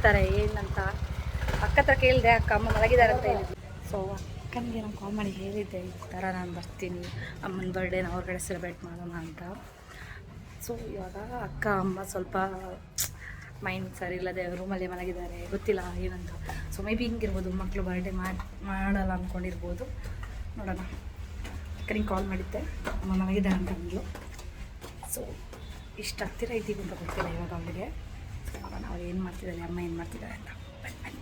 ಹೇಳ್ತಾರೆ ಏನಂತ. ಅಕ್ಕ ಹತ್ರ ಕೇಳಿದೆ, ಅಕ್ಕ ಅಮ್ಮ ಮಲಗಿದ್ದಾರೆ ಅಂತ ಹೇಳಿದ್ರು. ಸೊ ಅಕ್ಕನಿಗೆ ನಾನು ಕಾಲ್ ಮಾಡಿ ಹೇಳಿದ್ದೆ ಈ ಥರ ನಾನು ಬರ್ತೀನಿ, ಅಮ್ಮನ ಬರ್ಡೇನ ಹೊರಗಡೆ ಸೆಲೆಬ್ರೇಟ್ ಮಾಡೋಣ ಅಂತ. ಸೊ ಇವಾಗ ಅಕ್ಕ ಅಮ್ಮ ಸ್ವಲ್ಪ ಮೈಂಡ್ ಸರಿ ಇಲ್ಲದೆ ರೂಮಲ್ಲೇ ಮಲಗಿದ್ದಾರೆ, ಗೊತ್ತಿಲ್ಲ ಏನಂತ. ಸೊ ಮೇ ಬಿ ಹಿಂಗಿರ್ಬೋದು, ಮಕ್ಕಳು ಬರ್ಡೇ ಮಾಡಲ್ಲ ಅಂದ್ಕೊಂಡಿರ್ಬೋದು. ನೋಡೋಣ. ಅಕ್ಕನಿಗೆ ಕಾಲ್ ಮಾಡಿದ್ದೆ, ಅಮ್ಮ ಮಲಗಿದ್ದಾರೆ ಅಂತ ಅಂದ್ಲು. ಸೊ ಇಷ್ಟು ಹತ್ತಿರ ಇದ್ದೀವಿ ಅಂತ ಗೊತ್ತಿಲ್ಲ ಇವಾಗ ಅವಳಿಗೆ. ನೋಡೋಣ ಅವ್ರು ಏನು ಮಾಡ್ತಿದ್ದಾರೆ, ಅಮ್ಮ ಏನು ಮಾಡ್ತಿದ್ದಾರೆ ಅಂತ. ಬನ್ನಿ.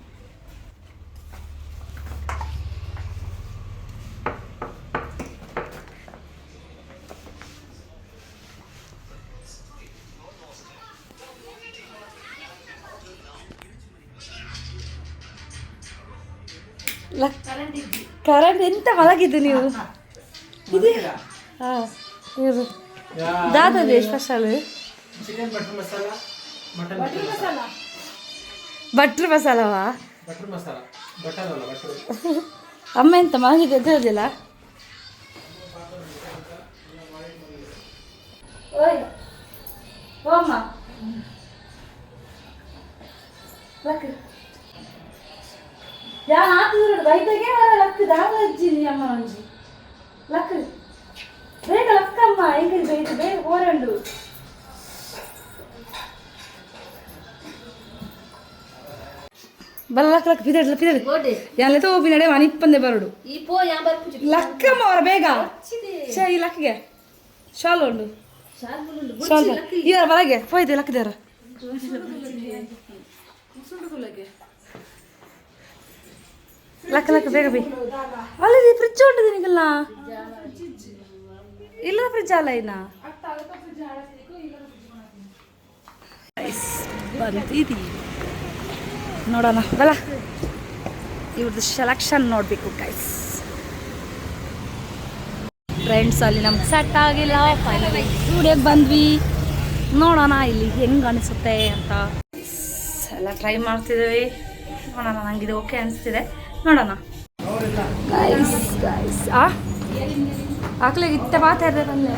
ಕರೆಂಟ್ ಎಂತ ಮಲಗಿದ್ದು ನೀವು? ಇದು ಹಾಂ ಇವರು Dada special chicken butter masala, mutton masala. Butter ಮಸಾಲವಾ? ಬಟರ್ ಮಸಾಲಾ, ಬಟರ್ ಅಲ್ಲ ಬಟರ್. ಅಮ್ಮ ಎಂತ ಮಲಗಿದ್ದು ಎದ್ದೇಳೋದಿಲ್ಲ? ಓಯ್ ಓಮ್ಮ ಬೈದಾಗೆ ವರ ಲಕ್ ದಾದ ಅಜ್ಜಿನಿ ಅಮ್ಮ ಒಂಜಿ ಲಕ್ ಬೇಗ ಲಕ್ಕಮ್ಮ ಹೆಂಗೆ ಬೈದು ಬೇಗ ಓರಂಡು. ಬಲ್ಲ ಲಕ್ ಲಕ್ ಪಿದಡ್ ಪಿದಡ್ ಎಲ್ಲ ತೋಪಿನಡೆ ಮನಿಪ್ಪಂದೆ ಬರಡು ಲಕ್ಕಮ್ಮ ಅವರ ಬೇಗ ಈ ಲಕ್ಗೆ ಶಾಲ್ ಉಂಡು ಶಾಲ್ ಇವರ ಬಲಗೆ ಹೋಯ್ದೆ ಲಕ್ಕದೇರ ಲಕ್ಕ ಲಕ್ಕ ಬೇಗ ಬೈ. ಅಲ್ಲಿ ಫ್ರಿಜ್ ಉಂಟು ನಿನಗಲ್ಲ? ಇಲ್ಲ ಫ್ರಿಜ್ ಅಲ್ಲ ಇನ್ನ ಬಂದಿದ್ದೀವಿ. ನೋಡೋಣ ಬಲ, ಇವ್ರದ್ದು ಸೆಲೆಕ್ಷನ್ ನೋಡಬೇಕು ಗೈಸ್. ಫ್ರೆಂಡ್ಸ್ ಅಲ್ಲಿ ನಮ್ಗೆ ಸೆಟ್ ಆಗಿಲ್ಲ, ಫೈನಲಿ ಸ್ಟುಡಿಯೋಗೆ ಬಂದ್ವಿ. ನೋಡೋಣ ಇಲ್ಲಿ ಹೆಂಗೆ ಅನಿಸುತ್ತೆ ಅಂತ ಎಲ್ಲ ಟ್ರೈ ಮಾಡ್ತಿದ್ದೀವಿ. ನೋಡೋಣ, ನಂಗೆ ಓಕೆ ಅನಿಸ್ತಿದೆ. ನೋಡೋಣ ಗೈಸ್ ಗೈಸ್ ಆಕ್ಲಿಗೆ ಇತ್ತ ಮಾತಾಡ್ದೆ ಬಂದೆ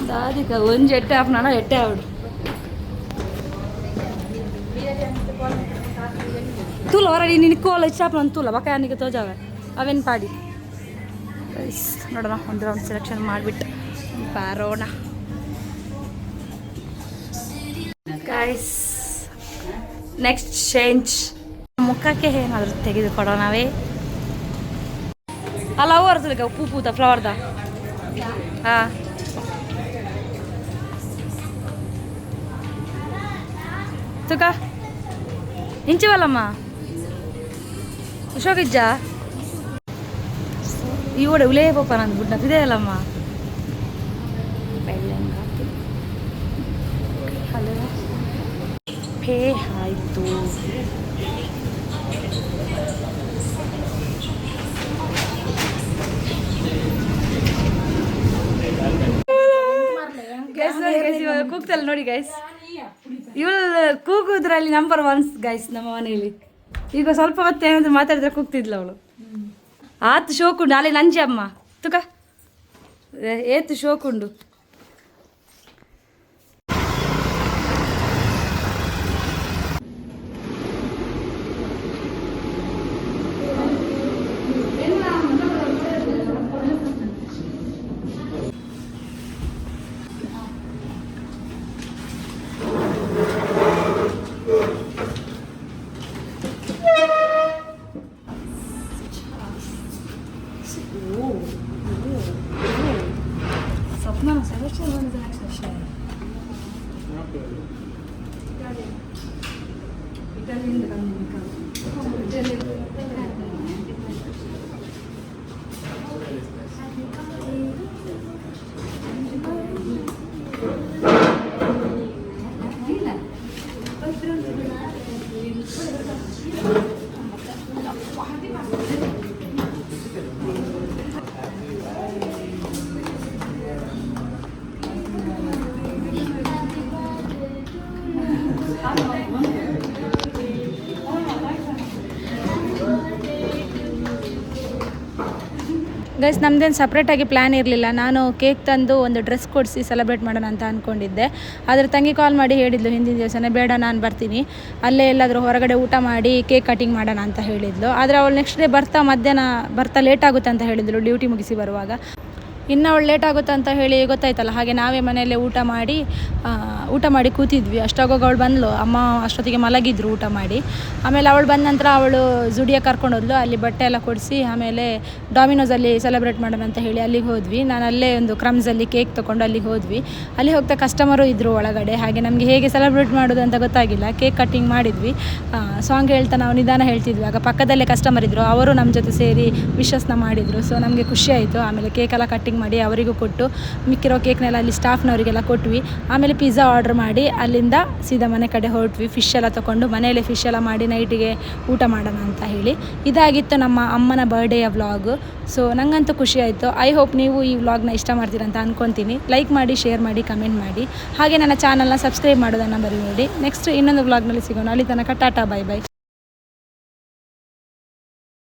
ದಾದಿಕ ಒಂಜಿ ಎಟ್ಟೆ ಆಪ್ನ ಎಟ್ಟೆ ಅವಡು ತುಲ ಹೊರಡಿ ನಿನ್ನ ಕೋಲ ಇಚ್ಚಾಪ ನಾನು ತುಲ ಬಕ ಯಾನಿಗೆ ತೋಜಾವೆ ಅವೇನು ಪಾಡಿ ಗೈಸ್. ನೋಡೋಣ, ಒಂದು ರೌಂಡ್ ಸೆಲೆಕ್ಷನ್ ಮಾಡಿಬಿಟ್ಟು ಬಾರೋಣ ಗೈಸ್. ನೆಕ್ಸ್ಟ್ ಚೇಂಜ್ ಮುಖಕ್ಕೆ ಏನಾದರೂ ತೆಗೆದುಕೊಡೋಣವೇ? ಅಲ್ಲ ಅವು ಬರ್ತದೆ ಪೂ ಪೂತ ಫ್ಲವರ್ದ. ಹಾಂ ತುಕ ಇಂಚಿವಲ್ಲಮ್ಮ ಹುಷೋಗಿಜ್ಜ ಈ ಓಡೆ ಉಲೇ ಪೋಪ ನಂದು ಗುಡ್ಡ ಇದೆ ಅಲ್ಲಮ್ಮ. ಬೆಳ್ಳಂಗಾತಿ ಹಲೋ ಪೇ ಆಯಿತು. ಕೂಗ್ತಲ್ಲ ನೋಡಿ ಗೈಸ್, ಇವಳು ಕೂಗುದ್ರಲ್ಲಿ ನಂಬರ್ 1 ಗೈಸ್ ನಮ್ಮ ಮನೆಯಲ್ಲಿ. ಈಗ ಸ್ವಲ್ಪ ಮತ್ತೆ ಏನಾದ್ರು ಮಾತಾಡಿದ್ರೆ ಕೂಗ್ತಿದ್ಲು ಅವಳು. ಆತು ಶೋಕುಂಡು ನಾಳೆ ನಂಜಿ ಅಮ್ಮ ತುಕ ಏತು ಶೋಕುಂಡು. ಸ್ವಪ್ನ ಸೆಲೆಕ್ಷನ್ ಗೈಸ್ ನಮ್ಮದೇನು ಸಪ್ರೇಟಾಗಿ ಪ್ಲ್ಯಾನ್ ಇರಲಿಲ್ಲ. ನಾನು ಕೇಕ್ ತಂದು ಒಂದು ಡ್ರೆಸ್ ಕೊಡಿಸಿ ಸೆಲೆಬ್ರೇಟ್ ಮಾಡೋಣ ಅಂತ ಅಂದ್ಕೊಂಡಿದ್ದೆ. ಆದರೆ ತಂಗಿ ಕಾಲ್ ಮಾಡಿ ಹೇಳಿದ್ಲು ಹಿಂದಿನ ದಿವಸನೇ, ಬೇಡ ನಾನು ಬರ್ತೀನಿ, ಅಲ್ಲೇ ಎಲ್ಲಾದರೂ ಹೊರಗಡೆ ಊಟ ಮಾಡಿ ಕೇಕ್ ಕಟಿಂಗ್ ಮಾಡೋಣ ಅಂತ ಹೇಳಿದ್ಲು. ಆದರೆ ಅವಳು ನೆಕ್ಸ್ಟ್ ಡೇ ಮಧ್ಯಾಹ್ನ ಬರ್ತಾ ಲೇಟ್ ಆಗುತ್ತೆ ಅಂತ ಹೇಳಿದ್ಲು ಡ್ಯೂಟಿ ಮುಗಿಸಿ ಬರುವಾಗ. ಇನ್ನು ಅವಳು ಲೇಟ್ ಆಗುತ್ತೆ ಅಂತ ಹೇಳಿ ಗೊತ್ತಾಯ್ತಲ್ಲ, ಹಾಗೆ ನಾವೇ ಮನೆಯಲ್ಲೇ ಊಟ ಮಾಡಿ ಕೂತಿದ್ವಿ. ಅಷ್ಟಾಗೋಗ ಅವಳು ಬಂದಳು, ಅಮ್ಮ ಅಷ್ಟೊತ್ತಿಗೆ ಮಲಗಿದ್ರು ಊಟ ಮಾಡಿ. ಆಮೇಲೆ ಅವಳು ಬಂದ ನಂತರ ಅವಳು ಜುಡಿಯೋ ಕರ್ಕೊಂಡು ಹೋದ್ಲು, ಅಲ್ಲಿ ಬಟ್ಟೆ ಎಲ್ಲ ಕೊಡಿಸಿ ಆಮೇಲೆ ಡಾಮಿನೋಸಲ್ಲಿ ಸೆಲೆಬ್ರೇಟ್ ಮಾಡೋಣ ಅಂತ ಹೇಳಿ ಅಲ್ಲಿಗೆ ಹೋದ್ವಿ. ನಾನು ಅಲ್ಲೇ ಒಂದು ಕ್ರಮ್ಸಲ್ಲಿ ಕೇಕ್ ತೊಗೊಂಡು ಅಲ್ಲಿಗೆ ಹೋದ್ವಿ. ಅಲ್ಲಿ ಹೋಗ್ತಾ ಕಸ್ಟಮರು ಇದ್ದರು ಒಳಗಡೆ, ಹಾಗೆ ನಮಗೆ ಹೇಗೆ ಸೆಲೆಬ್ರೇಟ್ ಮಾಡೋದು ಅಂತ ಗೊತ್ತಾಗಿಲ್ಲ. ಕೇಕ್ ಕಟ್ಟಿಂಗ್ ಮಾಡಿದ್ವಿ, ಸಾಂಗ್ ಹೇಳ್ತಾ ನಾವು ನಿಧಾನ ಹೇಳ್ತಿದ್ವಿ. ಆಗ ಪಕ್ಕದಲ್ಲೇ ಕಸ್ಟಮರ್ ಇದ್ದರು, ಅವರು ನಮ್ಮ ಜೊತೆ ಸೇರಿ ವಿಶಸ್ನ ಮಾಡಿದರು. ಸೊ ನಮಗೆ ಖುಷಿ ಆಯಿತು. ಆಮೇಲೆ ಕೇಕೆಲ್ಲ ಕಟ್ಟಿಂಗ್ ಮಾಡಿ ಅವರಿಗೂ ಕೊಟ್ಟು ಮಿಕ್ಕಿರೋ ಕೇಕ್ನೆಲ್ಲ ಅಲ್ಲಿ ಸ್ಟಾಫ್ನವರಿಗೆಲ್ಲ ಕೊಟ್ವಿ. ಆಮೇಲೆ ಪಿಜ್ಜಾ ಆರ್ಡ್ರ್ ಮಾಡಿ ಅಲ್ಲಿಂದ ಸೀದಾ ಮನೆ ಕಡೆ ಹೊರಟ್ವಿ. ಫಿಶ್ ಎಲ್ಲ ತೊಗೊಂಡು ಮನೆಯಲ್ಲೇ ಫಿಶ್ ಎಲ್ಲ ಮಾಡಿ ನೈಟಿಗೆ ಊಟ ಮಾಡೋಣ ಅಂತ ಹೇಳಿ. ಇದಾಗಿತ್ತು ನಮ್ಮ ಅಮ್ಮನ ಬರ್ಡೇಯ ವ್ಲಾಗು. ಸೊ ನನಗಂತೂ ಖುಷಿ ಆಯಿತು. ಐ ಹೋಪ್ ನೀವು ಈ ವ್ಲಾಗ್ನ ಇಷ್ಟ ಮಾಡ್ತೀರಂತ ಅಂದ್ಕೊತೀನಿ. ಲೈಕ್ ಮಾಡಿ, ಶೇರ್ ಮಾಡಿ, ಕಮೆಂಟ್ ಮಾಡಿ, ಹಾಗೆ ನನ್ನ ಚಾನಲ್ನ ಸಬ್ಸ್ಕ್ರೈಬ್ ಮಾಡೋದನ್ನು ಮರಿಬೇಡಿ. ನೆಕ್ಸ್ಟ್ ಇನ್ನೊಂದು ವ್ಲಾಗ್ನಲ್ಲಿ ಸಿಗೋಣ. ಅಲ್ಲಿ ತನಕ ಟಾಟಾ, ಬೈ ಬೈ.